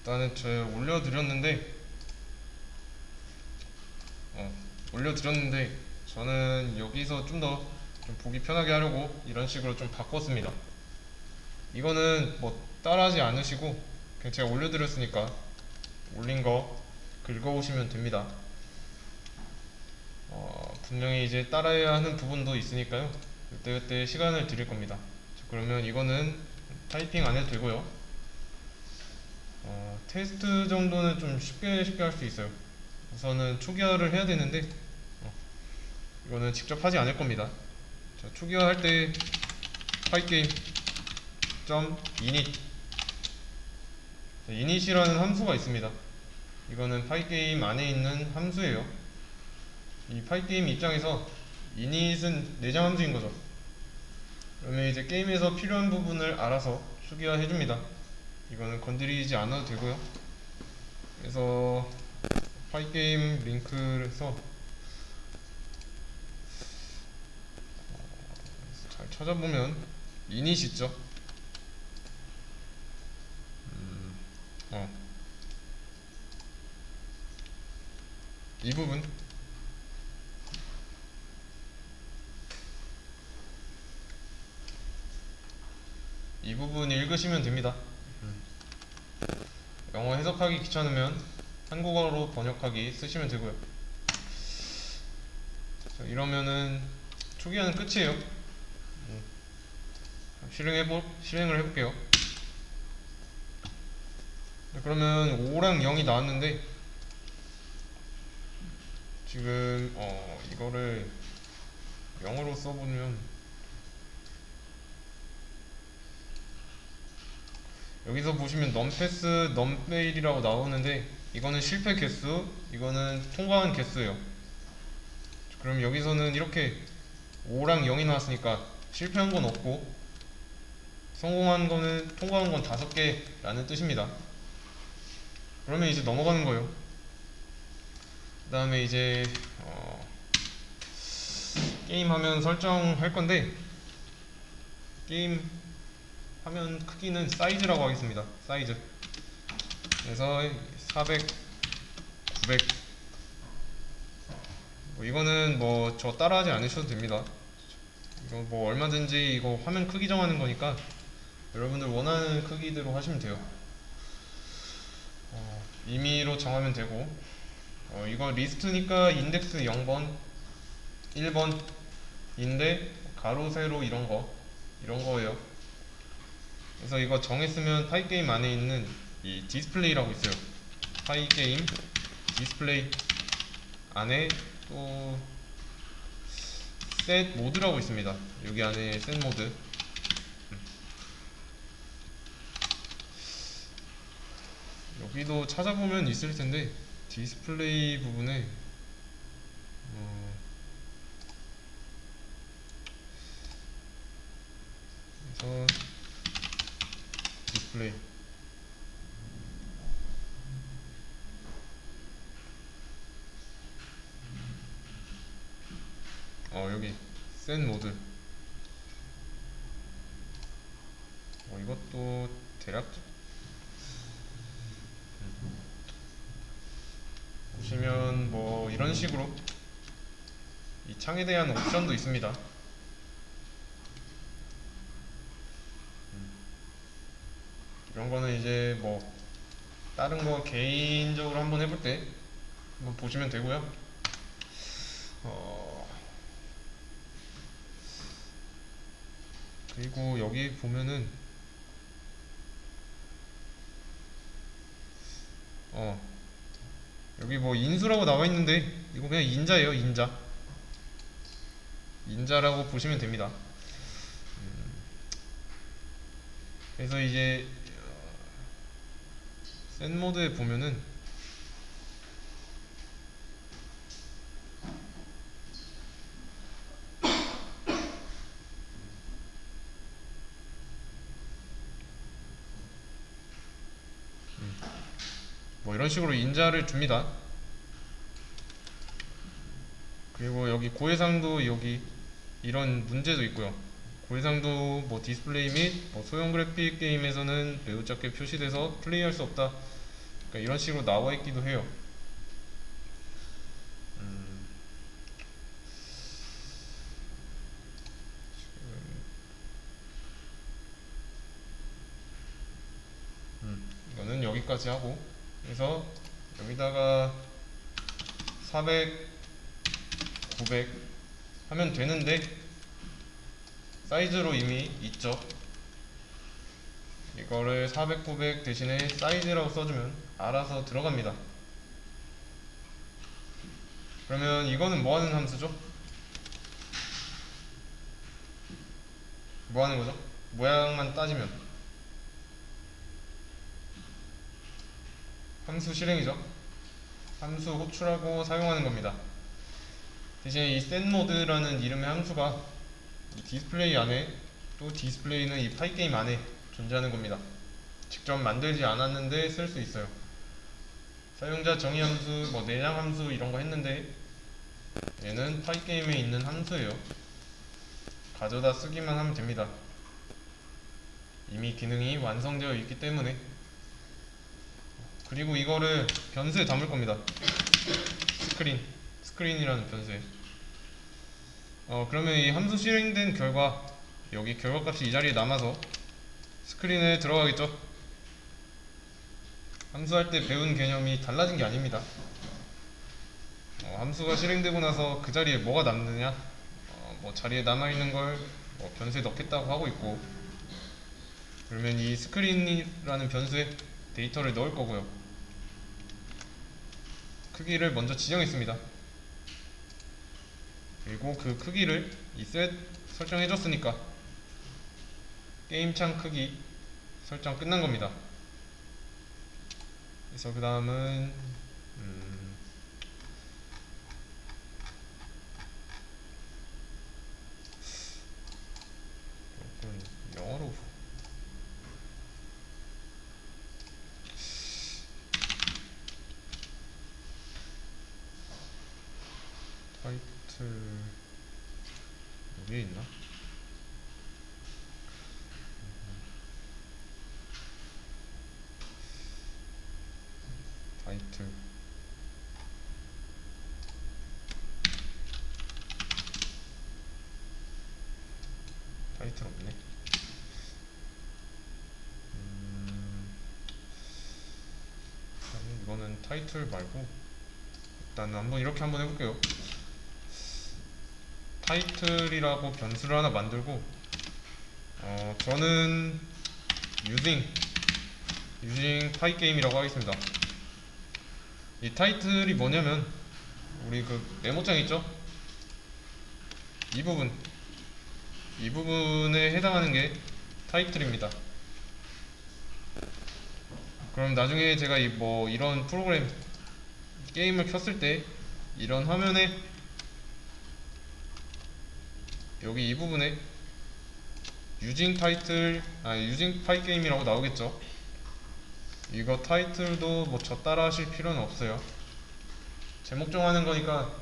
일단은 제가 올려드렸는데 저는 여기서 좀 더 좀 보기 편하게 하려고 이런 식으로 좀 바꿨습니다. 이거는 뭐 따라하지 않으시고 그냥 제가 올려드렸으니까 올린 거 긁어오시면 됩니다. 분명히 이제 따라해야 하는 부분도 있으니까요. 그때그때 시간을 드릴 겁니다. 자, 그러면 이거는 타이핑 안 해도 되고요. 테스트 정도는 좀 쉽게 할 수 있어요. 우선은 초기화를 해야 되는데 이거는 직접 하지 않을 겁니다. 자, 초기화 할 때 파이게임.init init이라는 함수가 있습니다. 이거는 파이게임 안에 있는 함수예요. 이 파이게임 입장에서 init은 내장 함수인 거죠. 그러면 이제 게임에서 필요한 부분을 알아서 초기화 해줍니다. 이거는 건드리지 않아도 되고요. 그래서 파이게임 링크를 해서 잘 찾아보면 init 있죠. 어, 이 부분 이 부분 읽으시면 됩니다. 영어 해석하기 귀찮으면 한국어로 번역하기 쓰시면 되고요. 자, 이러면은 초기화는 끝이에요. 실행을 해볼게요. 그러면 5랑 0이 나왔는데 지금 이거를 0으로 써보면 여기서 보시면 넘패스, 넘페일이라고 나오는데 이거는 실패 개수, 이거는 통과한 개수예요. 그럼 여기서는 이렇게 5랑 0이 나왔으니까 실패한 건 없고 성공한 거는 통과한 건 5개라는 뜻입니다. 그러면 이제 넘어가는 거예요. 그 다음에 이제 게임 화면 설정할 건데 게임 화면 크기는 사이즈라고 하겠습니다. 사이즈. 그래서 400, 900. 이거는 뭐 저 따라하지 않으셔도 됩니다. 이거 뭐 얼마든지 이거 화면 크기 정하는 거니까 여러분들 원하는 크기대로 하시면 돼요. 임의로 정하면 되고 이거 리스트니까 인덱스 0번, 1번인데 가로 세로 이런 거예요. 그래서 이거 정했으면 파이게임 안에 있는 이 디스플레이라고 있어요. 파이게임 디스플레이 안에 또 셋 모드라고 있습니다. 여기 안에 셋 모드. 여기도 찾아보면 있을 텐데 디스플레이 부분에 그래서 디스플레이 여기 셋 모드 이것도 대략 보시면 뭐 이런 식으로 이 창에 대한 옵션도 있습니다. 이런 거는 이제 뭐 다른 거 개인적으로 한번 해볼 때 한번 보시면 되고요. 그리고 여기 보면은 여기 뭐 인수라고 나와 있는데 이거 그냥 인자예요. 인자라고 보시면 됩니다. 그래서 이제 셋 모드에 보면은 뭐 이런 식으로 인자를 줍니다. 그리고 여기 고해상도 여기 이런 문제도 있고요. 고해상도 뭐 디스플레이 및 뭐 소형 그래픽 게임에서는 매우 작게 표시돼서 플레이할 수 없다. 그러니까 이런 식으로 나와 있기도 해요. 이거는 여기까지 하고, 그래서 여기다가 400, 900 하면 되는데 사이즈로 이미 있죠. 이거를 400, 900 대신에 사이즈라고 써주면 알아서 들어갑니다. 그러면 이거는 뭐 하는 함수죠? 뭐 하는 거죠? 모양만 따지면 함수 실행이죠. 함수 호출하고 사용하는 겁니다. 대신에 이 setMode라는 이름의 함수가 이 디스플레이 안에, 또 디스플레이는 이 파이게임 안에 존재하는 겁니다. 직접 만들지 않았는데 쓸 수 있어요. 사용자 정의 함수, 뭐 내장 함수 이런 거 했는데 얘는 파이게임에 있는 함수예요. 가져다 쓰기만 하면 됩니다. 이미 기능이 완성되어 있기 때문에. 그리고 이거를 변수에 담을 겁니다. 스크린이라는 변수에. 그러면 이 함수 실행된 결과, 여기 결과값이 이 자리에 남아서 스크린에 들어가겠죠. 함수할 때 배운 개념이 달라진 게 아닙니다. 함수가 실행되고 나서 그 자리에 뭐가 남느냐, 뭐 자리에 남아있는 걸 뭐 변수에 넣겠다고 하고 있고, 그러면 이 스크린이라는 변수에 데이터를 넣을 거고요. 크기를 먼저 지정했습니다. 그리고 그 크기를 이 set 설정해줬으니까 게임창 크기 설정 끝난 겁니다. 그래서 그 다음은 조금 영어로 타이틀 여기에 있나? 타이틀 없네. 이거는 타이틀 말고 일단 한번 이렇게 한번 해볼게요. 타이틀이라고 변수를 하나 만들고, 저는 using 파이게임이라고 하겠습니다. 이 타이틀이 뭐냐면 우리 그 메모장 있죠? 이 부분에 해당하는 게 타이틀입니다. 그럼 나중에 제가 이런 프로그램 게임을 켰을 때 이런 화면에 여기 이 부분에 using 파이게임이라고 나오겠죠. 이거 타이틀도 뭐 저 따라 하실 필요는 없어요. 제목 정하는 거니까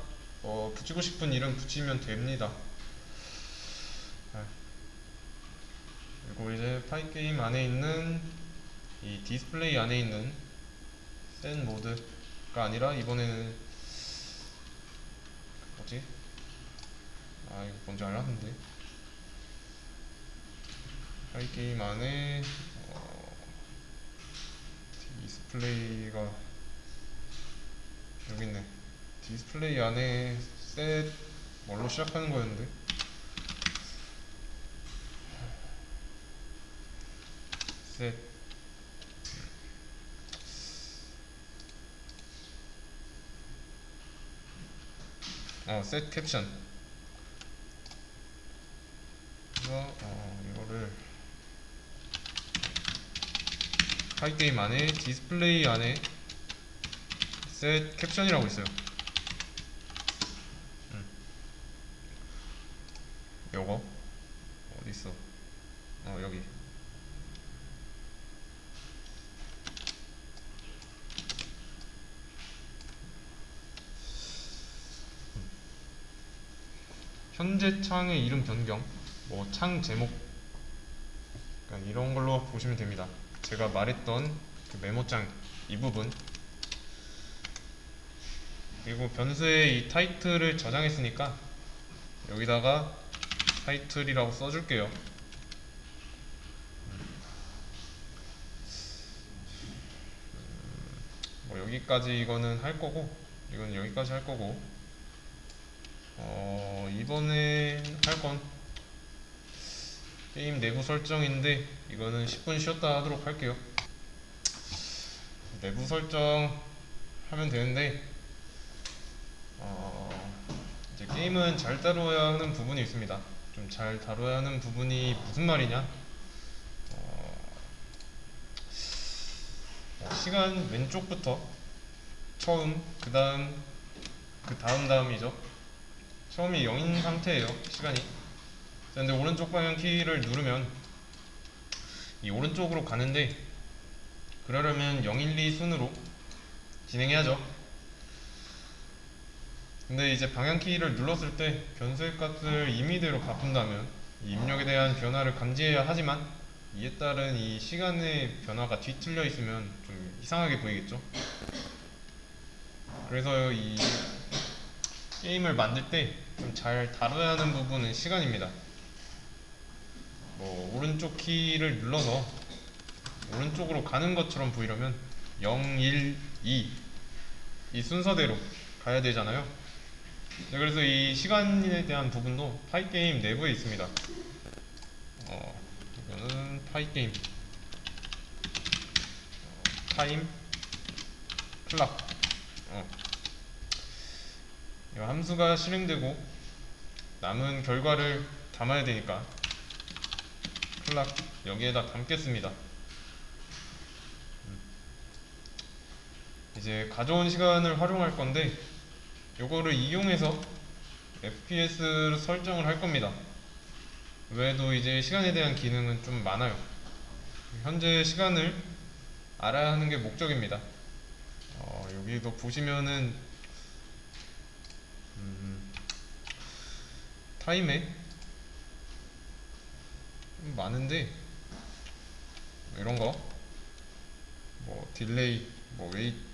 붙이고 싶은 이름 붙이면 됩니다. 그리고 이제 파이게임 안에 있는 이 디스플레이 안에 있는 set 모드가 아니라 이번에는 뭐지? 이거 뭔지 알았는데. 파이게임 안에 디스플레이가 여기 있네. 디스플레이 안에 set 뭘로 시작하는 거였는데? set set 캡션. 그래서 이거를 파이게임 안에 디스플레이 안에 set 캡션이라고 있어요. 요거 어디 있어? 여기. 현재 창의 이름 변경, 뭐 창 제목, 그러니까 이런 걸로 보시면 됩니다. 제가 말했던 그 메모장 이 부분, 그리고 변수에 이 타이틀을 저장했으니까 여기다가 타이틀이라고 써줄게요. 뭐 여기까지 이거는 할 거고, 이건 여기까지 할 거고, 이번에 할 건 게임 내부 설정인데 이거는 10분 쉬었다 하도록 할게요. 내부 설정 하면 되는데, 이제 게임은 잘 다뤄야 하는 부분이 있습니다. 좀 잘 다뤄야 하는 부분이 무슨 말이냐? 시간 왼쪽부터 처음, 그 다음이죠. 처음이 0인 상태예요, 시간이. 근데 오른쪽 방향 키를 누르면 이 오른쪽으로 가는데, 그러려면 0, 1, 2 순으로 진행해야죠. 근데 이제 방향키를 눌렀을 때 변수의 값을 임의대로 바꾼다면 이 입력에 대한 변화를 감지해야 하지만, 이에 따른 이 시간의 변화가 뒤틀려 있으면 좀 이상하게 보이겠죠. 그래서 이 게임을 만들 때 좀 잘 다뤄야 하는 부분은 시간입니다. 뭐 오른쪽 키를 눌러서 오른쪽으로 가는 것처럼 보이려면 0, 1, 2 이 순서대로 가야 되잖아요. 네, 그래서 이 시간에 대한 부분도 파이게임 내부에 있습니다. 이거는 파이게임 타임 클락, 이 함수가 실행되고 남은 결과를 담아야 되니까 클락 여기에다 담겠습니다. 이제 가져온 시간을 활용할 건데, 요거를 이용해서 FPS 설정을 할 겁니다. 외에도 이제 시간에 대한 기능은 좀 많아요. 현재 시간을 알아야 하는 게 목적입니다. 여기도 보시면은 타임에 좀 많은데, 이런 거, 뭐 딜레이, 뭐 웨이트,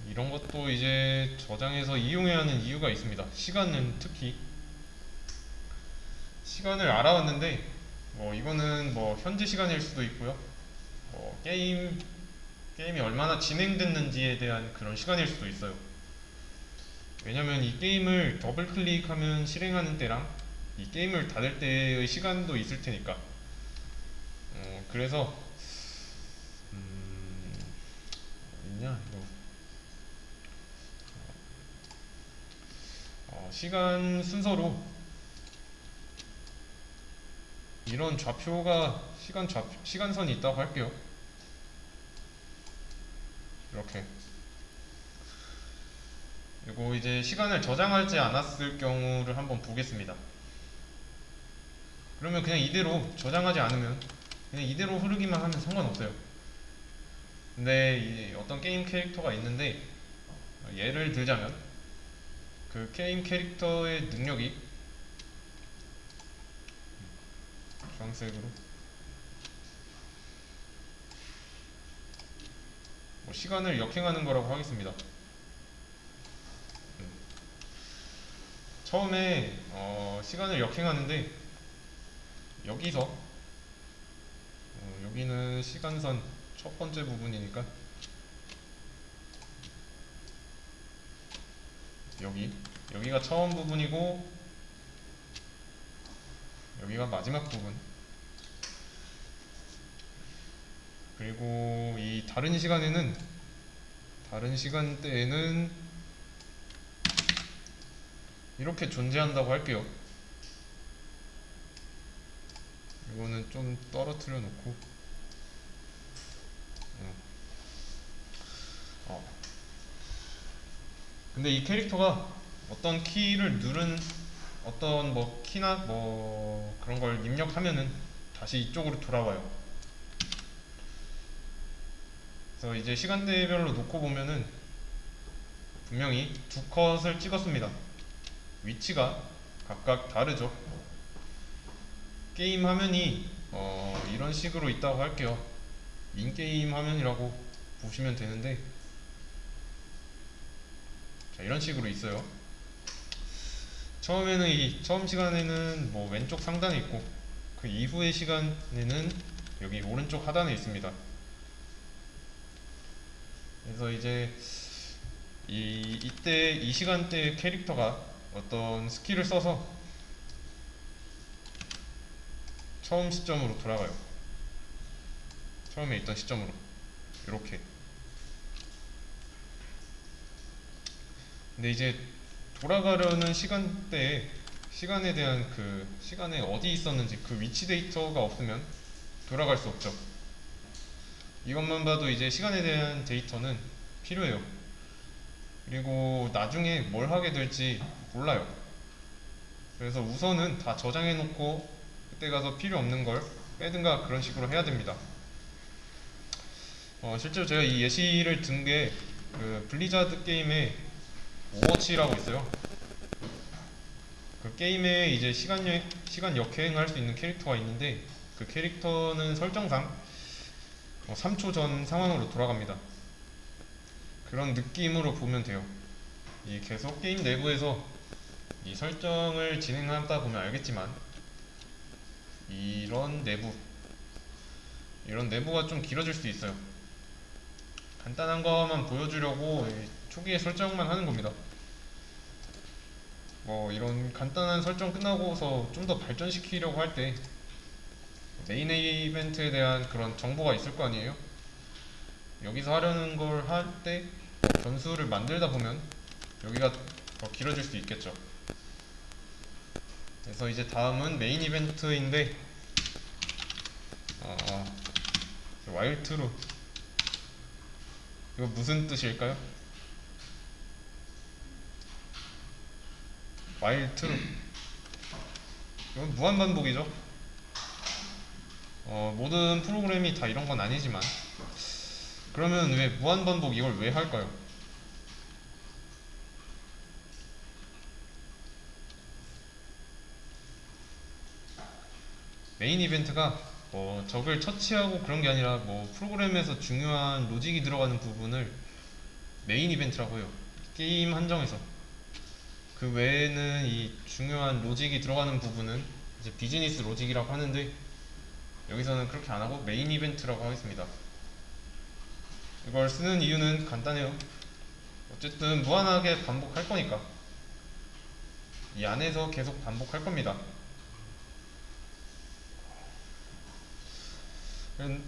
이런 것도 이제 저장해서 이용해야 하는 이유가 있습니다. 시간은 특히 시간을 알아왔는데, 이거는 뭐 현재 시간일 수도 있고요. 게임이 얼마나 진행됐는지에 대한 그런 시간일 수도 있어요. 왜냐면 이 게임을 더블 클릭하면 실행하는 때랑 이 게임을 닫을 때의 시간도 있을 테니까. 그래서 어딨냐 이거. 시간 순서로 이런 좌표가 시간선이 있다고 할게요. 이렇게. 그리고 이제 시간을 저장하지 않았을 경우를 한번 보겠습니다. 그러면 그냥 이대로 저장하지 않으면 그냥 이대로 흐르기만 하면 상관없어요. 근데 어떤 게임 캐릭터가 있는데, 예를 들자면 그 게임 캐릭터의 능력이 주황색으로 시간을 역행하는 거라고 하겠습니다. 처음에 시간을 역행하는데, 여기서 여기는 시간선 첫 번째 부분이니까 여기가 처음 부분이고 여기가 마지막 부분. 그리고 이 다른 시간대에는 이렇게 존재한다고 할게요. 이거는 좀 떨어뜨려 놓고, 근데 이 캐릭터가 어떤 키를 누른 어떤 키나 그런 걸 입력하면은 다시 이쪽으로 돌아와요. 그래서 이제 시간대별로 놓고 보면은 분명히 두 컷을 찍었습니다. 위치가 각각 다르죠. 게임 화면이 이런 식으로 있다고 할게요. 인게임 화면이라고 보시면 되는데, 자, 이런 식으로 있어요. 처음에는 처음 시간에는 뭐 왼쪽 상단에 있고, 그 이후의 시간에는 여기 오른쪽 하단에 있습니다. 그래서 이제 이때 이 시간대 캐릭터가 어떤 스킬을 써서 처음 시점으로 돌아가요. 처음에 있던 시점으로 이렇게. 근데 이제 돌아가려는 시간대에 시간에 대한 그 시간에 어디 있었는지 그 위치 데이터가 없으면 돌아갈 수 없죠. 이것만 봐도 이제 시간에 대한 데이터는 필요해요. 그리고 나중에 뭘 하게 될지 몰라요. 그래서 우선은 다 저장해 놓고 그때 가서 필요 없는 걸 빼든가 그런 식으로 해야 됩니다. 실제로 제가 이 예시를 든 게 그 블리자드 게임에 오버워치라고 있어요. 그 게임에 이제 시간 역행을 할 수 있는 캐릭터가 있는데, 그 캐릭터는 설정상 3초 전 상황으로 돌아갑니다. 그런 느낌으로 보면 돼요. 이 계속 게임 내부에서 이 설정을 진행하다 보면 알겠지만, 이런 내부가 좀 길어질 수 있어요. 간단한 것만 보여주려고 초기에 설정만 하는 겁니다. 뭐 이런 간단한 설정 끝나고서 좀 더 발전시키려고 할 때 메인 이벤트에 대한 그런 정보가 있을 거 아니에요? 여기서 하려는 걸 할 때 변수를 만들다 보면 여기가 더 길어질 수 있겠죠. 그래서 이제 다음은 메인 이벤트인데, 와일 트루, 이거 무슨 뜻일까요? 와일 트루, 이건 무한반복이죠. 모든 프로그램이 다 이런 건 아니지만, 그러면 왜 무한반복 이걸 왜 할까요? 메인 이벤트가 적을 처치하고 그런 게 아니라 프로그램에서 중요한 로직이 들어가는 부분을 메인 이벤트라고 해요. 게임 한정에서. 그 외에는 이 중요한 로직이 들어가는 부분은 이제 비즈니스 로직이라고 하는데, 여기서는 그렇게 안 하고 메인 이벤트라고 하겠습니다. 이걸 쓰는 이유는 간단해요. 어쨌든 무한하게 반복할 거니까 이 안에서 계속 반복할 겁니다.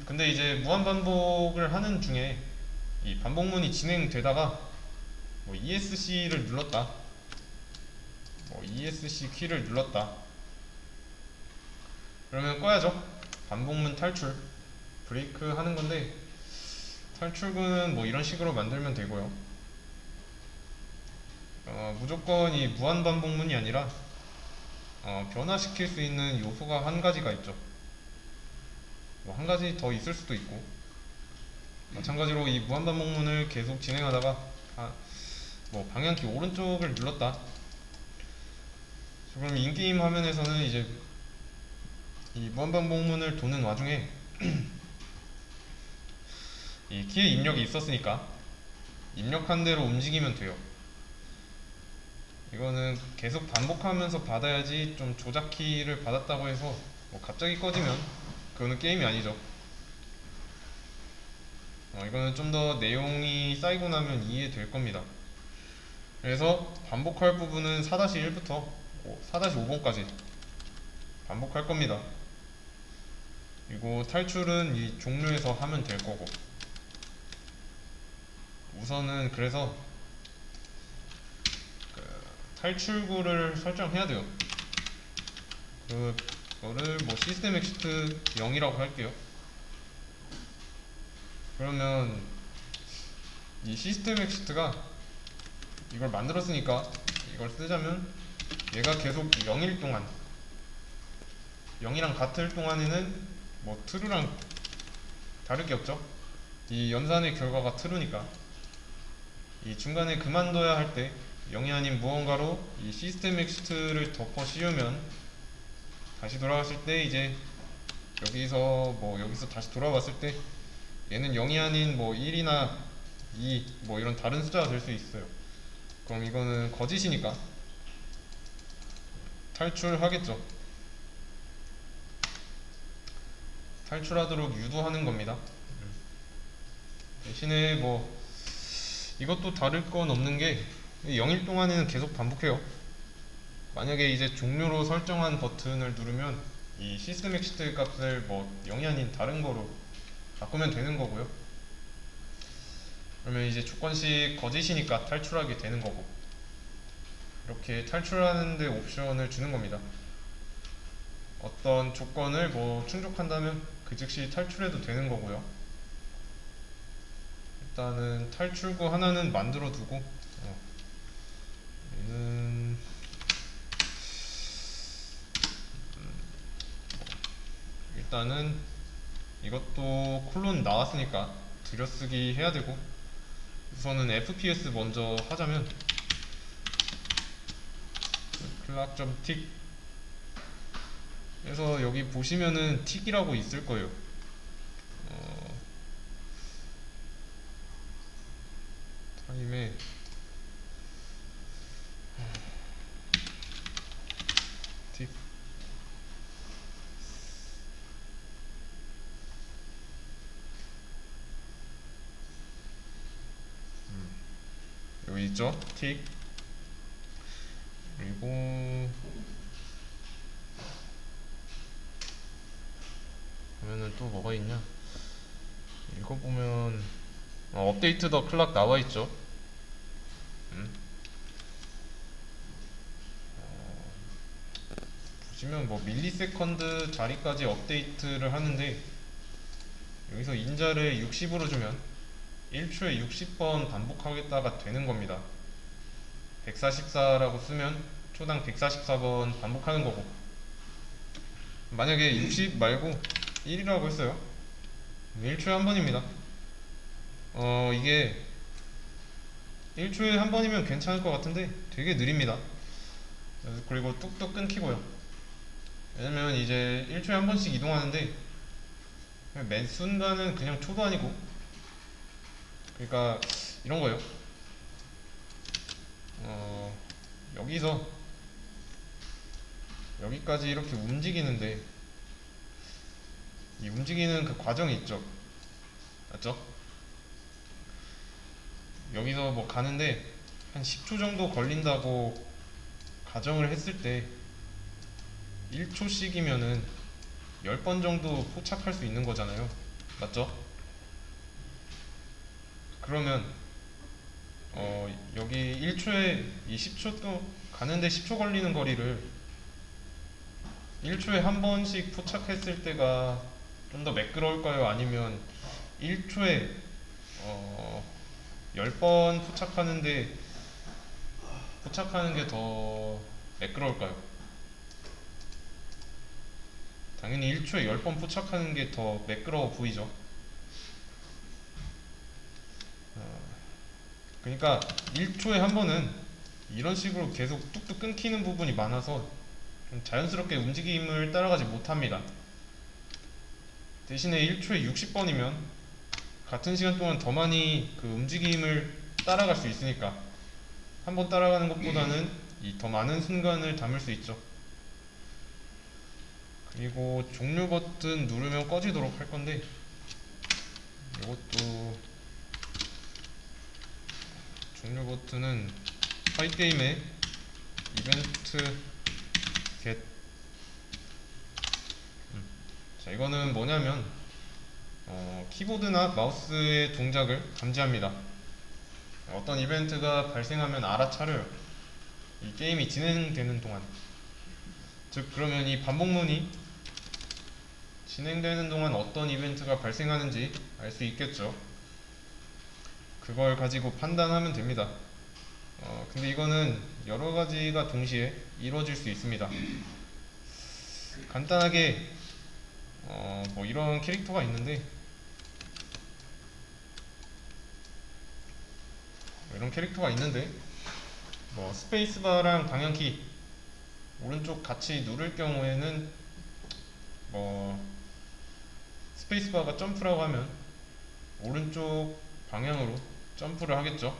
근데 이제 무한반복을 하는 중에 이 반복문이 진행되다가 ESC를 눌렀다, ESC 키를 눌렀다, 그러면 꺼야죠. 반복문 탈출, 브레이크 하는 건데, 탈출구는 이런 식으로 만들면 되고요. 무조건 이 무한반복문이 아니라 변화시킬 수 있는 요소가 한 가지가 있죠. 한 가지 더 있을 수도 있고, 마찬가지로 이 무한반복문을 계속 진행하다가 방향키 오른쪽을 눌렀다, 그럼 인게임 화면에서는 이제 이 무한반복문을 도는 와중에 이 키의 입력이 있었으니까 입력한 대로 움직이면 돼요. 이거는 계속 반복하면서 받아야지. 좀 조작 키를 받았다고 해서 갑자기 꺼지면 그거는 게임이 아니죠. 이거는 좀 더 내용이 쌓이고 나면 이해될 겁니다. 그래서 반복할 부분은 4-1부터 4-5번까지 반복할 겁니다. 그리고 탈출은 이 종료해서 하면 될 거고, 우선은 그래서 그 탈출구를 설정해야 돼요. 그거를 시스템 엑시트 0이라고 할게요. 그러면 이 시스템 엑시트가 이걸 만들었으니까 이걸 쓰자면 얘가 계속 0일 동안, 0이랑 같을 동안에는 true랑 다를 게 없죠. 이 연산의 결과가 true니까 이 중간에 그만둬야 할 때 0이 아닌 무언가로 이 시스템 엑시트를 덮어 씌우면 다시 돌아갔을 때 이제 여기서 다시 돌아왔을 때 얘는 0이 아닌 뭐 1이나 2 뭐 이런 다른 숫자가 될 수 있어요. 그럼 이거는 거짓이니까 탈출하겠죠. 탈출하도록 유도하는 겁니다. 대신에 뭐 이것도 다를 건 없는 게 0일 동안에는 계속 반복해요. 만약에 이제 종료로 설정한 버튼을 누르면 이 시스템 엑시트 값을 뭐 0이 아닌 다른 거로 바꾸면 되는 거고요. 그러면 이제 조건식 거짓이니까 탈출하게 되는 거고, 이렇게 탈출하는데 옵션을 주는 겁니다. 어떤 조건을 뭐 충족한다면 그 즉시 탈출해도 되는 거고요. 일단은 탈출구 하나는 만들어 두고, 얘는 일단은 이것도 콜론 나왔으니까 들여쓰기 해야 되고, 우선은 FPS 먼저 하자면 클락.틱 그래서 여기 보시면은 틱이라고 있을 거예요. 타임에 틱 여기 있죠? 틱. 그리고 그러면은 또 뭐가 있냐? 읽어보면 업데이트 더 클락 나와 있죠. 보시면 뭐 밀리세컨드 자리까지 업데이트를 하는데, 여기서 인자를 60으로 주면 1초에 60번 반복하겠다가 되는 겁니다. 144라고 쓰면 초당 144번 반복하는 거고, 만약에 60 말고 1이라고 했어요. 1초에 한 번입니다. 이게 1초에 한 번이면 괜찮을 것 같은데 되게 느립니다. 그리고 뚝뚝 끊기고요. 왜냐면 이제 1초에 한 번씩 이동하는데 매 순간은 그냥 초도 아니고, 그러니까 이런 거예요. 여기서 여기까지 이렇게 움직이는데 이 움직이는 그 과정이 있죠. 맞죠? 여기서 뭐 가는데 한 10초 정도 걸린다고 가정을 했을 때 1초씩이면은 10번 정도 포착할 수 있는 거잖아요. 맞죠? 그러면 여기 1초에 이 10초 또 가는데 10초 걸리는 거리를 1초에 한 번씩 포착했을 때가 좀 더 매끄러울까요? 아니면 1초에 10번 포착하는 게 더 매끄러울까요? 당연히 1초에 10번 포착하는 게 더 매끄러워 보이죠. 그러니까 1초에 한 번은 이런 식으로 계속 뚝뚝 끊기는 부분이 많아서 좀 자연스럽게 움직임을 따라가지 못합니다. 대신에 1초에 60번이면 같은 시간 동안 더 많이 그 움직임을 따라갈 수 있으니까 한 번 따라가는 것보다는 이 더 많은 순간을 담을 수 있죠. 그리고 종료 버튼 누르면 꺼지도록 할 건데, 이것도 종료 버튼은 파이게임의 이벤트 get. 자, 이거는 뭐냐면 키보드나 마우스의 동작을 감지합니다. 어떤 이벤트가 발생하면 알아차려요. 이 게임이 진행되는 동안. 즉 그러면 이 반복문이 진행되는 동안 어떤 이벤트가 발생하는지 알 수 있겠죠. 그걸 가지고 판단하면 됩니다. 근데 이거는 여러 가지가 동시에 이루어질 수 있습니다. 간단하게 뭐 이런 캐릭터가 있는데, 뭐 스페이스바랑 방향키 오른쪽 같이 누를 경우에는 뭐 스페이스바가 점프라고 하면 오른쪽 방향으로 점프를 하겠죠.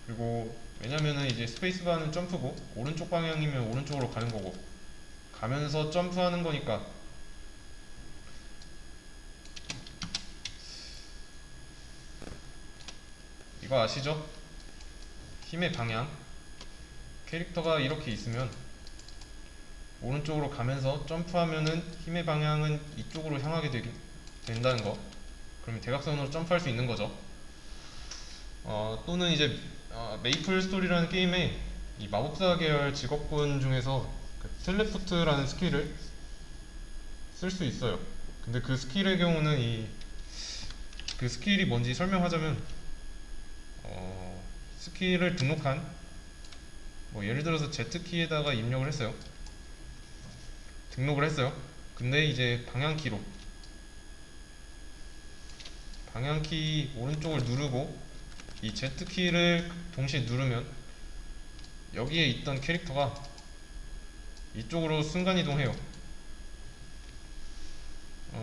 그리고 왜냐면은 이제 스페이스바는 점프고 오른쪽 방향이면 오른쪽으로 가는 거고 가면서 점프하는 거니까 이거 아시죠? 힘의 방향 캐릭터가 이렇게 있으면 오른쪽으로 가면서 점프하면은 힘의 방향은 이쪽으로 향하게 된다는 거. 그러면 대각선으로 점프할 수 있는 거죠. 또는 이제 메이플 스토리라는 게임에 이 마법사 계열 직업군 중에서 그 텔레포트라는 스킬을 쓸 수 있어요. 근데 그 스킬의 경우는 그 스킬이 뭔지 설명하자면 스킬을 등록한 뭐 예를 들어서 Z키에다가 입력을 했어요. 등록을 했어요. 근데 이제 방향키 오른쪽을 누르고 이 Z키를 동시에 누르면 여기에 있던 캐릭터가 이쪽으로 순간이동해요.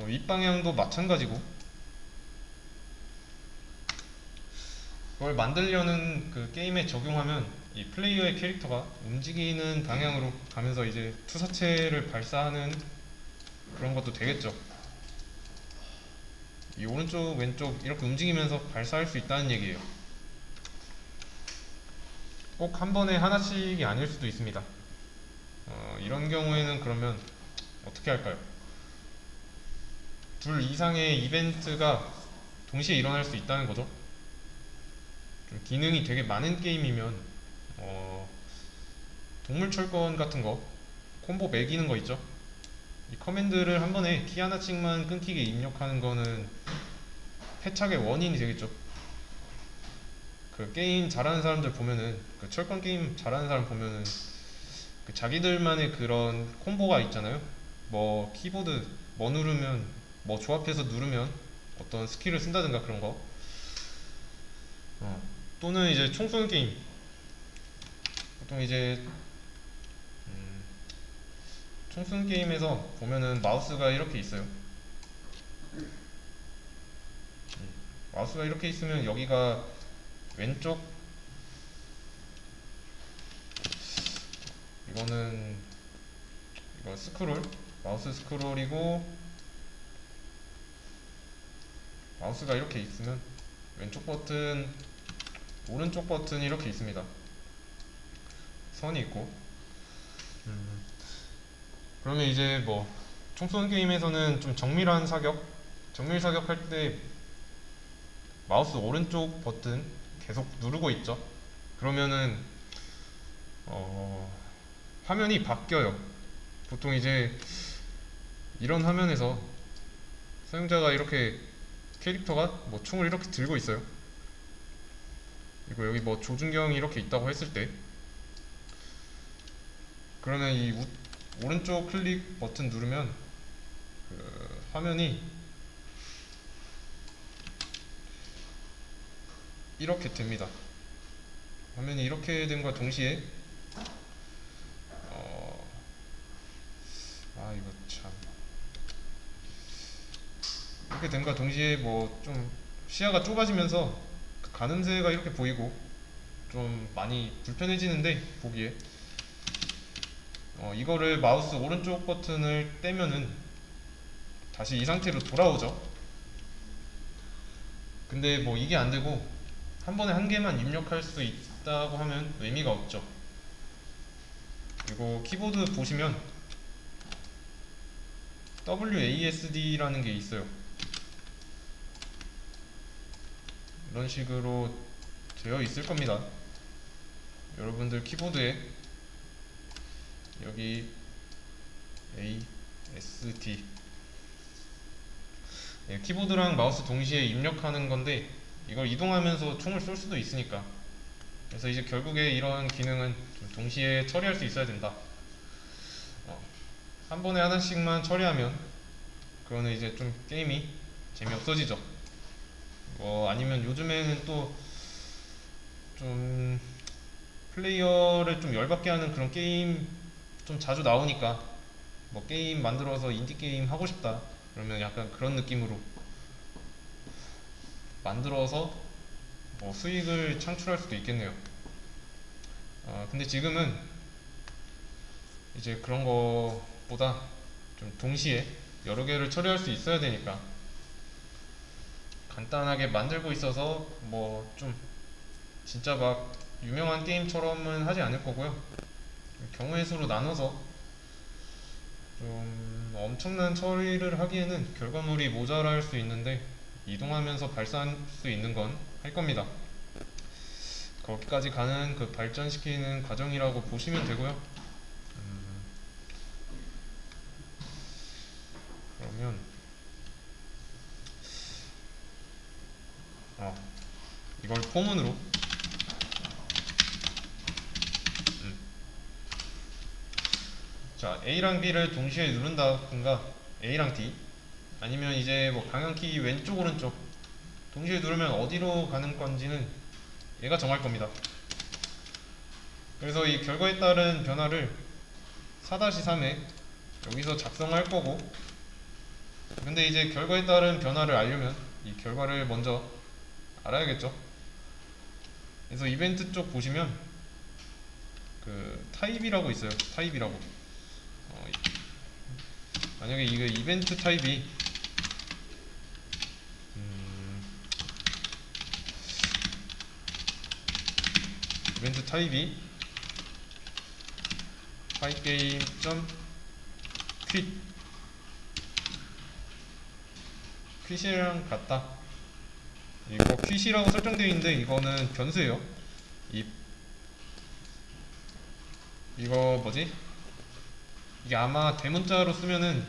윗방향도 마찬가지고 그걸 만들려는 그 게임에 적용하면 이 플레이어의 캐릭터가 움직이는 방향으로 가면서 이제 투사체를 발사하는 그런 것도 되겠죠. 이 오른쪽 왼쪽 이렇게 움직이면서 발사할 수 있다는 얘기예요. 꼭 한 번에 하나씩이 아닐 수도 있습니다. 이런 경우에는 그러면 어떻게 할까요? 둘 이상의 이벤트가 동시에 일어날 수 있다는 거죠. 좀 기능이 되게 많은 게임이면 동물철권 같은 거 콤보 매기는 거 있죠. 이 커맨드를 한 번에 키 하나씩만 끊기게 입력하는 거는 패착의 원인이 되겠죠. 그 게임 잘하는 사람들 보면은 그 철권 게임 잘하는 사람 보면은 그 자기들만의 그런 콤보가 있잖아요. 뭐 키보드 뭐 누르면 뭐 조합해서 누르면 어떤 스킬을 쓴다든가 그런 거. 또는 이제 총 쏘는 게임. 보통 이제 총 쏘는 게임에서 보면은 마우스가 이렇게 있어요. 마우스가 이렇게 있으면 여기가 왼쪽 이거 스크롤 마우스 스크롤이고 마우스가 이렇게 있으면 왼쪽 버튼 오른쪽 버튼이 이렇게 있습니다. 선이 있고 그러면 이제 뭐 총 쏘는 게임에서는 좀 정밀 사격 할 때 마우스 오른쪽 버튼 계속 누르고 있죠. 그러면은 화면이 바뀌어요. 보통 이제 이런 화면에서 사용자가 이렇게 캐릭터가 뭐 총을 이렇게 들고 있어요. 그리고 여기 뭐 조준경이 이렇게 있다고 했을 때 그러면 이 오른쪽 클릭 버튼 누르면 그 화면이 이렇게 됩니다. 화면이 이렇게 됨과 동시에 이거 참 이렇게 됨과 동시에 뭐 좀 시야가 좁아지면서 그 가늠새가 이렇게 보이고 좀 많이 불편해지는데 보기에 이거를 마우스 오른쪽 버튼을 떼면은 다시 이 상태로 돌아오죠. 근데 뭐 이게 안 되고 한 번에 한 개만 입력할 수 있다고 하면 의미가 없죠. 그리고 키보드 보시면 WASD라는 게 있어요. 이런 식으로 되어 있을 겁니다. 여러분들 키보드에 여기 ASD 키보드랑 마우스 동시에 입력하는 건데 이걸 이동하면서 총을 쏠 수도 있으니까 그래서 이제 결국에 이런 기능은 좀 동시에 처리할 수 있어야 된다. 한 번에 하나씩만 처리하면 그거는 이제 좀 게임이 재미없어지죠. 아니면 요즘에는 또 좀 플레이어를 좀 열받게 하는 그런 게임 좀 자주 나오니까 뭐 게임 만들어서 인디 게임 하고 싶다 그러면 약간 그런 느낌으로 만들어서 뭐 수익을 창출할 수도 있겠네요. 근데 지금은 이제 그런 거보다 좀 동시에 여러 개를 처리할 수 있어야 되니까 간단하게 만들고 있어서 뭐 좀 진짜 막 유명한 게임처럼은 하지 않을 거고요. 경우의 수로 나눠서 좀 엄청난 처리를 하기에는 결과물이 모자랄 수 있는데 이동하면서 발사할 수 있는 건 할 겁니다. 거기까지 가는 그 발전시키는 과정이라고 보시면 되고요. 그러면 이걸 포문으로 자, A랑 B를 동시에 누른다든가 A랑 D 아니면 이제 뭐 방향키 왼쪽 오른쪽 동시에 누르면 어디로 가는 건지는 얘가 정할 겁니다. 그래서 이 결과에 따른 변화를 4-3에 여기서 작성할 거고, 근데 이제 결과에 따른 변화를 알려면 이 결과를 먼저 알아야겠죠. 그래서 이벤트 쪽 보시면 그 타입이라고 있어요. 타입이라고. 만약에 이거 이벤트 타입이 이벤트 타입이 파이게임.quit 퀴이랑 같다. 이거 퀴이라고 설정되어 있는데 이거는 변수예요. 이거 뭐지? 이게 아마 대문자로 쓰면은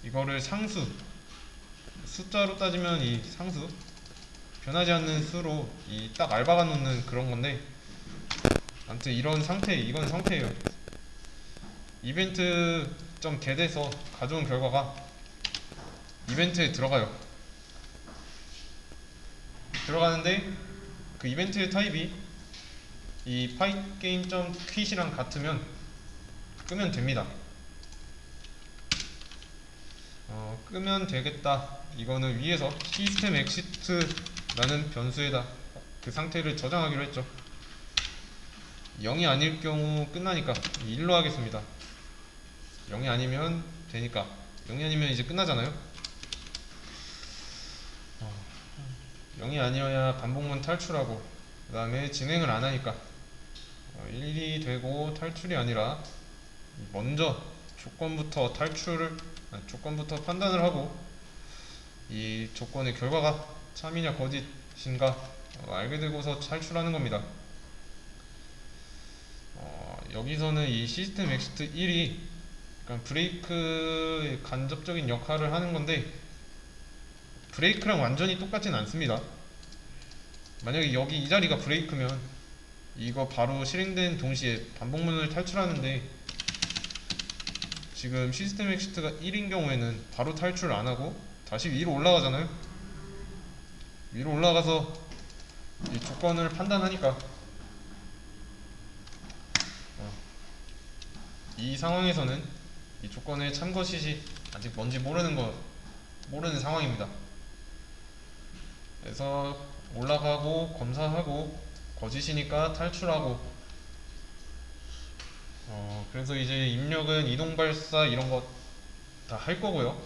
이거를 상수 숫자로 따지면 이 상수 변하지 않는 수로 이 딱 알박아 놓는 그런 건데, 아무튼 이런 상태, 이건 상태예요. 이벤트.get에서 가져온 결과가 이벤트에 들어가는데 그 이벤트의 타입이 이 파이게임.quit이랑 같으면 끄면 됩니다. 끄면 되겠다. 이거는 위에서 시스템 엑시트라는 변수에다 그 상태를 저장하기로 했죠. 0이 아닐 경우 끝나니까 1로 하겠습니다. 0이 아니면 되니까 0이 아니면 이제 끝나잖아요. 0이 아니어야 반복문 탈출하고 그 다음에 진행을 안 하니까 1이 되고 탈출이 아니라 먼저 조건부터 판단을 하고 이 조건의 결과가 참이냐 거짓인가 알게 되고서 탈출하는 겁니다. 여기서는 이 시스템 엑시트 1이 약간 브레이크의 간접적인 역할을 하는 건데 브레이크랑 완전히 똑같진 않습니다. 만약에 여기 이 자리가 브레이크면 이거 바로 실행된 동시에 반복문을 탈출하는데 지금 시스템 엑시트가 1인 경우에는 바로 탈출을 안하고 다시 위로 올라가잖아요. 위로 올라가서 이 조건을 판단하니까 이 상황에서는 이 조건의 참거시시 아직 뭔지 모르는 상황입니다. 그래서 올라가고 검사하고 거짓이니까 탈출하고 그래서 이제 입력은 이동발사 이런 거 다 할 거고요.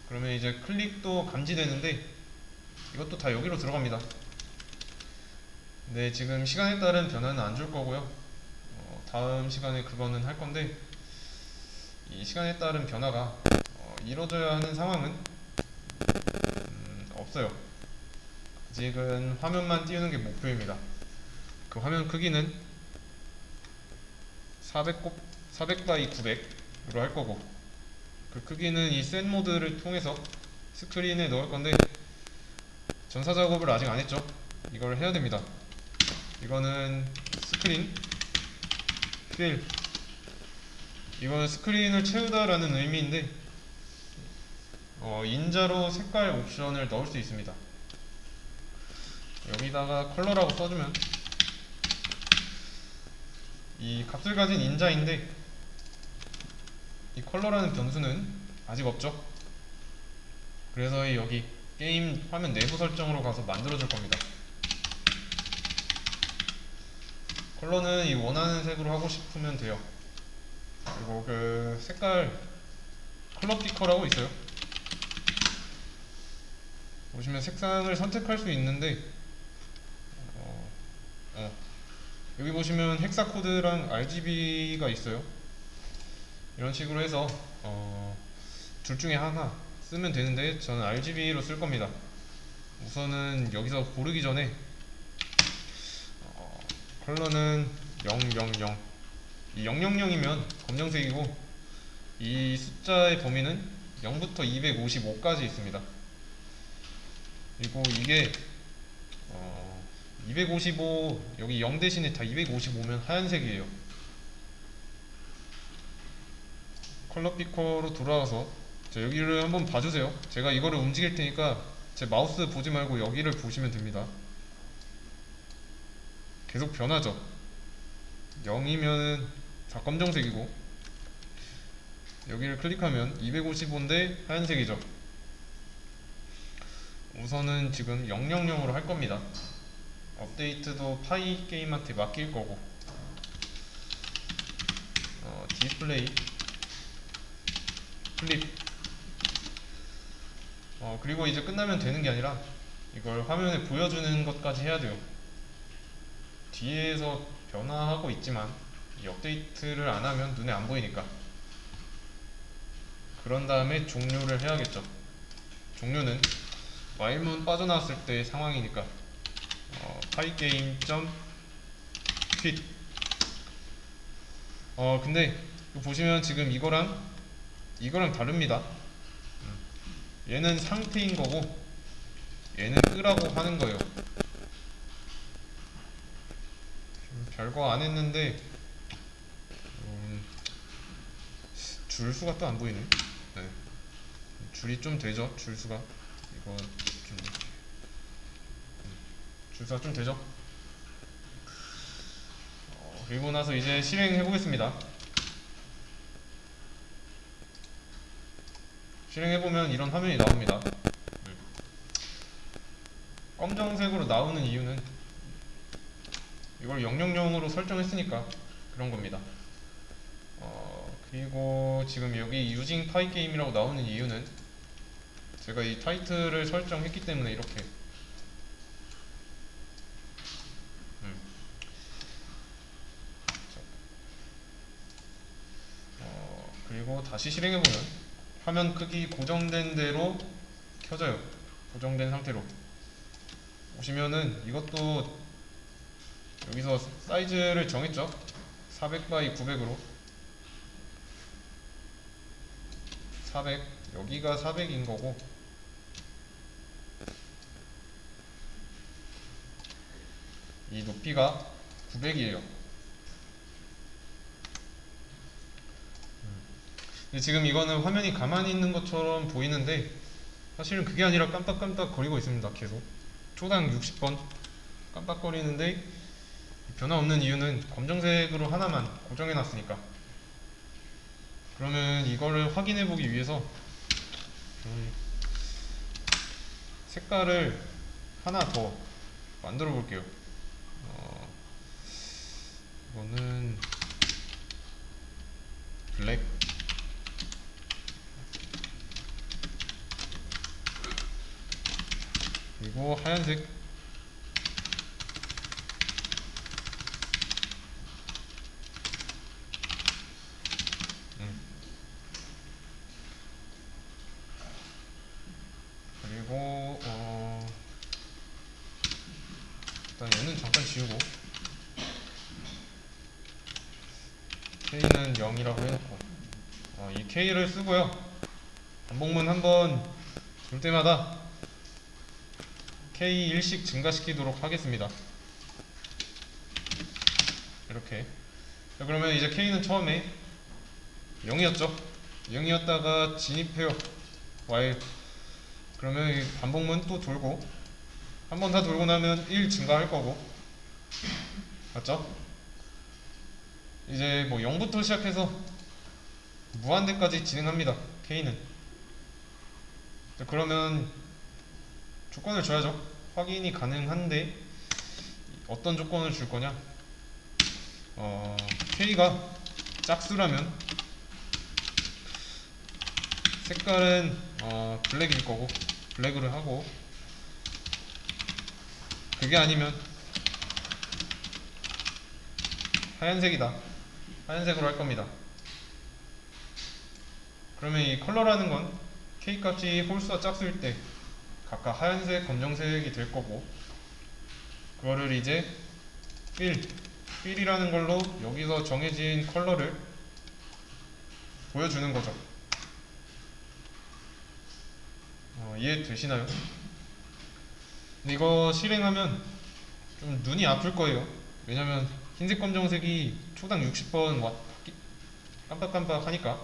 그러면 이제 클릭도 감지되는데 이것도 다 여기로 들어갑니다. 네, 지금 시간에 따른 변화는 안 줄 거고요. 다음 시간에 그거는 할 건데 이 시간에 따른 변화가 이루어져야 하는 상황은 없어요. 아직은 화면만 띄우는 게 목표입니다. 그 화면 크기는 400x 900으로 할 거고 그 크기는 이 셋 모드를 통해서 스크린에 넣을 건데 전사 작업을 아직 안 했죠. 이걸 해야 됩니다. 이거는 스크린 필 이거는 스크린을 채우다라는 의미인데 인자로 색깔 옵션을 넣을 수 있습니다. 여기다가 컬러라고 써주면 이 값을 가진 인자인데 이 컬러라는 변수는 아직 없죠. 그래서 여기 게임 화면 내부 설정으로 가서 만들어줄 겁니다. 컬러는 이 원하는 색으로 하고 싶으면 돼요. 그리고 그 색깔 컬러 피커라고 있어요. 보시면 색상을 선택할 수 있는데 어, 어, 여기 보시면 헥사 코드랑 RGB가 있어요. 이런 식으로 해서 둘 중에 하나 쓰면 되는데 저는 RGB로 쓸 겁니다. 우선은 여기서 고르기 전에 컬러는 000, 이 000이면 검정색이고 이 숫자의 범위는 0부터 255까지 있습니다. 그리고 이게 255 여기 0 대신에 다 255면 하얀색이에요. 컬러 피커로 돌아와서 자, 여기를 한번 봐주세요. 제가 이거를 움직일 테니까 제 마우스 보지 말고 여기를 보시면 됩니다. 계속 변하죠. 0이면 다 검정색이고 여기를 클릭하면 255인데 하얀색이죠. 우선은 지금 000으로 할 겁니다. 업데이트도 파이 게임한테 맡길 거고 디스플레이 플립 그리고 이제 끝나면 되는 게 아니라 이걸 화면에 보여주는 것까지 해야 돼요. 뒤에서 변화하고 있지만 이 업데이트를 안 하면 눈에 안 보이니까 그런 다음에 종료를 해야겠죠. 종료는 와일문 빠져나왔을 때 상황이니까 파이게임.quit 근데 보시면 지금 이거랑 다릅니다. 얘는 상태인 거고 얘는 끄라고 하는 거예요. 별거 안 했는데 줄수가 또 안 보이네. 네. 줄이 좀 되죠. 줄수가 이거 좀 줄수가 좀 되죠. 그리고 나서 이제 실행해 보겠습니다. 실행해보면 이런 화면이 나옵니다. 검정색으로 나오는 이유는 이걸 000으로 설정했으니까 그런 겁니다. 그리고 지금 여기 유징 파이 게임이라고 나오는 이유는 제가 이 타이틀을 설정했기 때문에 이렇게 그리고 다시 실행해보면 화면 크기 고정된 대로 켜져요. 고정된 상태로 보시면은 이것도 여기서 사이즈를 정했죠. 400 x 900으로 400 여기가 400인 거고 이 높이가 900이에요. 근데 지금 이거는 화면이 가만히 있는 것처럼 보이는데 사실은 그게 아니라 깜빡깜빡 거리고 있습니다. 계속 초당 60번 깜빡거리는데 변화 없는 이유는 검정색으로 하나만 고정해 놨으니까. 그러면 이거를 확인해 보기 위해서 색깔을 하나 더 만들어 볼게요. 이거는 블랙 그리고 하얀색 그리고 일단 얘는 잠깐 지우고 K는 0이라고 해놓고 이 K를 쓰고요. 반복문 한번 돌 때마다 K 1씩 증가시키도록 하겠습니다. 이렇게. 자, 그러면 이제 K는 처음에 0이었죠. 0이었다가 진입해요. while. 그러면 이 반복문 또 돌고 한 번 다 돌고 나면 1 증가할 거고 맞죠? 이제 뭐 0부터 시작해서 무한대까지 진행합니다. K는. 자, 그러면 조건을 줘야죠. 확인이 가능한데 어떤 조건을 줄 거냐? K가 짝수라면 색깔은 블랙일 거고 블랙으로 하고, 그게 아니면 하얀색이다, 하얀색으로 할 겁니다. 그러면 이 컬러라는 건 K 값이 홀수와 짝수일 때 각각 하얀색, 검정색이 될 거고, 그거를 이제 필이라는 걸로 여기서 정해진 컬러를 보여주는 거죠. 이해되시나요? 근데 이거 실행하면 좀 눈이 아플 거예요. 왜냐면 흰색, 검정색이 초당 60번 깜빡깜빡 하니까.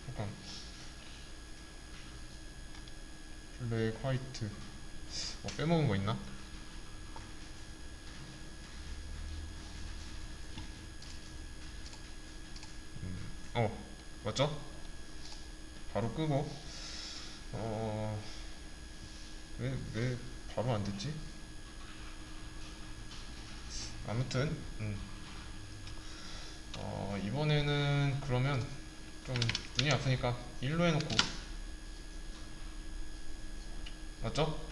잠깐, 블랙, 화이트 빼먹은 거 있나? 맞죠? 바로 끄고, 왜 바로 안 됐지? 아무튼 이번에는 그러면 좀 눈이 아프니까 1로 해놓고, 맞죠?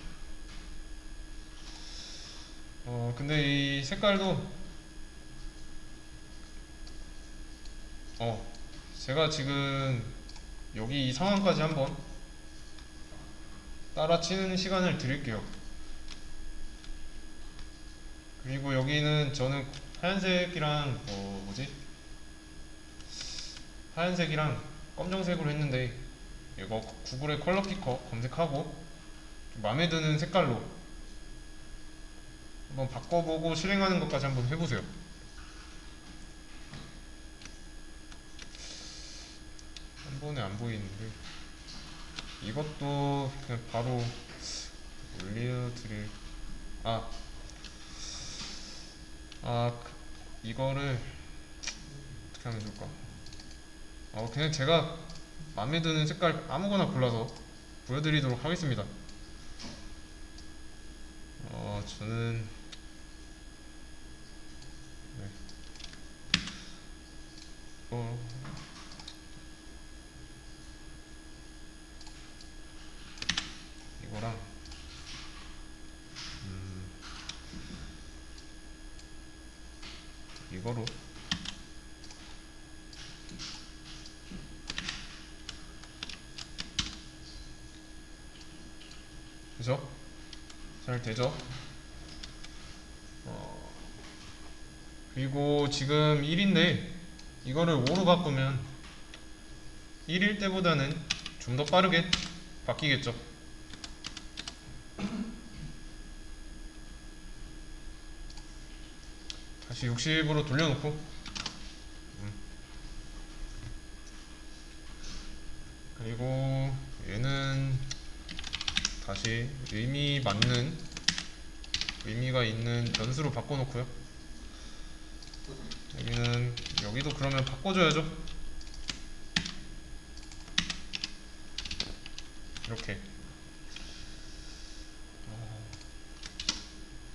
근데 이 색깔도 제가 지금 여기 이 상황까지 한번 따라치는 시간을 드릴게요. 그리고 여기는 저는 하얀색이랑 하얀색이랑 검정색으로 했는데, 이거 구글에 컬러 피커 검색하고 좀 마음에 드는 색깔로 한번 바꿔보고 실행하는 것까지 한번 해보세요. 한 번에 안 보이는데 이것도 그냥 바로 올려드릴. 이거를 어떻게 하면 좋을까? 그냥 제가 마음에 드는 색깔 아무거나 골라서 보여드리도록 하겠습니다. 저는 네. 이거랑 이거로 그죠? 잘 되죠? 그리고 지금 1인데 이거를 5로 바꾸면 1일 때보다는 좀 더 빠르게 바뀌겠죠. 다시 60으로 돌려놓고, 그리고 얘는 다시 의미가 있는 변수로 바꿔놓고요. 여기도 그러면 바꿔줘야죠. 이렇게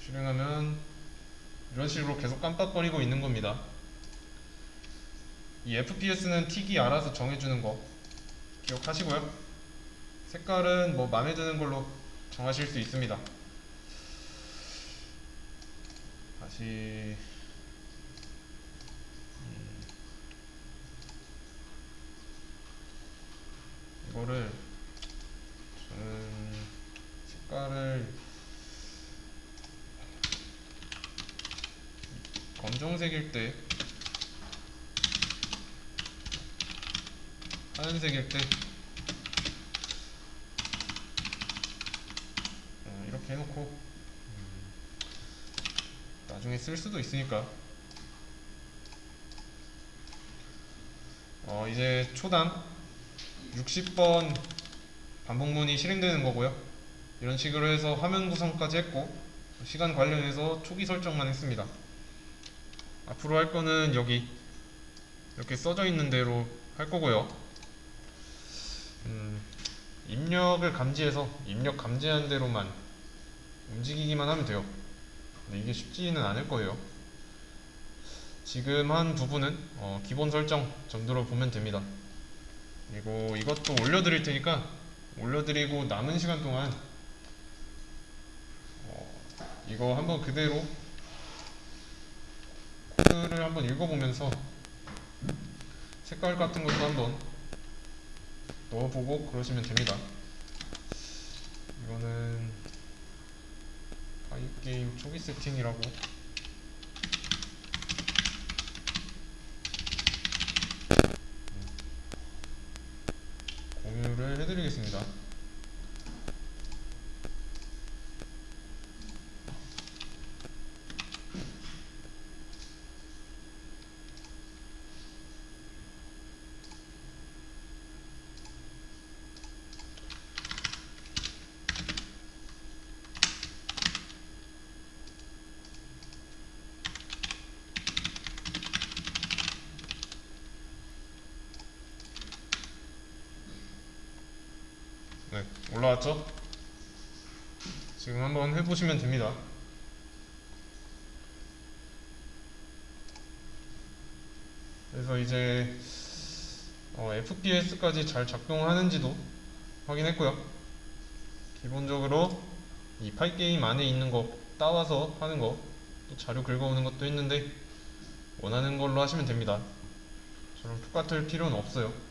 실행하면 이런 식으로 계속 깜빡거리고 있는 겁니다. 이 FPS는 틱이 알아서 정해주는 거 기억하시고요. 색깔은 뭐 마음에 드는 걸로 정하실 수 있습니다. 다시 이거를 저는 색깔을 검정색일 때, 하얀색일 때 이렇게 해놓고 나중에 쓸 수도 있으니까. 이제 초당 60번 반복문이 실행되는 거고요. 이런 식으로 해서 화면 구성까지 했고, 시간 관련해서 초기 설정만 했습니다. 앞으로 할 거는 여기 이렇게 써져 있는 대로 할 거고요. 입력을 감지해서 입력 감지한 대로만 움직이기만 하면 돼요. 근데 이게 쉽지는 않을 거예요. 지금 한 부분은 기본 설정 정도로 보면 됩니다. 그리고 이것도 올려드릴 테니까 올려드리고 남은 시간 동안 이거 한번 그대로 코드를 한번 읽어보면서 색깔 같은 것도 한번 넣어보고 그러시면 됩니다. 이거는 파이게임 초기 세팅이라고 공유를 해드리겠습니다. 네, 올라왔죠? 지금 한번 해보시면 됩니다. 그래서 이제 FPS까지 잘 작동하는지도 확인했고요. 기본적으로 이 파이게임 안에 있는 거 따와서 하는 거, 또 자료 긁어오는 것도 했는데 원하는 걸로 하시면 됩니다. 저랑 똑같을 필요는 없어요.